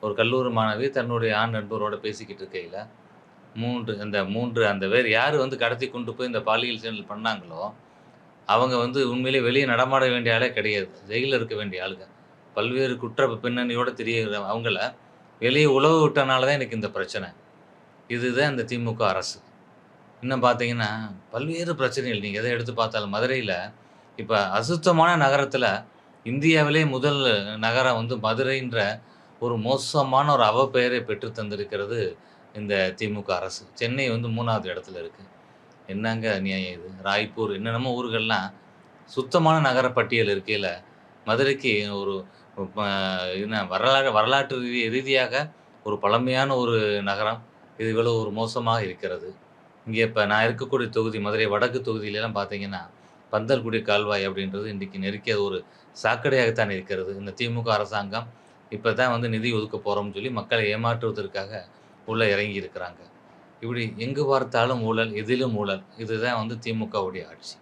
ஒரு கல்லூரி மாணவி தன்னுடைய ஆண் நண்பரோட பேசிக்கிட்டு இருக்கையில, 3 அந்த வேறு யாரு வந்து கடத்தி கொண்டு போய் இந்த பாலியல் செயல் பண்ணாங்களோ, அவங்க வந்து உண்மையிலேயே வெளிய நடமாட வேண்டிய ஆளே கிடையாது. ஜெயில்ல இருக்க வேண்டிய ஆளுங்க. பல்வேறு குற்ற பின்னணியோட திரியிற அவங்கள வெளிய உலவ விட்டனால தான் எனக்கு இந்த பிரச்சனை. இதுதான் இந்த திமுக அரசு. இன்னும் பார்த்தீங்கன்னா, பல்வேறு பிரச்சனைகள் நீங்க எத எடுத்து பார்த்தாலும் மதுரையில இப்ப அசுத்தமான நகரத்தில இந்தியாவிலே முதல் நகரம் வந்து மதுரைன்ற ஒரு மோசமான ஒரு அவப்பெயரை பெற்று தந்திருக்கிறது இந்த திமுக அரசு. சென்னை வந்து 3வது இடத்துல இருக்கு. என்னங்க அநியாயம் இது? ராய்ப்பூர் என்னென்னமோ ஊர்கள்லாம் சுத்தமான நகர பட்டியல் இருக்கையில, மதுரைக்கு ஒரு ப என்ன வரலாற்று ரீதியாக ஒரு பழமையான ஒரு நகரம். இது இவ்வளவு ஒரு மோசமாக இருக்கிறது. இங்க இப்ப நான் இருக்கக்கூடிய தொகுதி, மதுரை வடக்கு தொகுதியிலலாம் பார்த்தீங்கன்னா, பந்தல்குடி கால்வாய் அப்படின்றது இன்றைக்கு நெருக்கி அது ஒரு சாக்கடையாகத்தான் இருக்கிறது. இந்த திமுக அரசாங்கம் இப்ப தான் வந்து நிதி ஒதுக்க போறோம்னு சொல்லி மக்களை ஏமாற்றுவதற்காக உள்ள இறங்கி இருக்கிறாங்க. இப்படி எங்கு பார்த்தாலும் ஊழல், எதிலும் ஊழல். இதுதான் வந்து திமுகவுடைய ஆட்சி.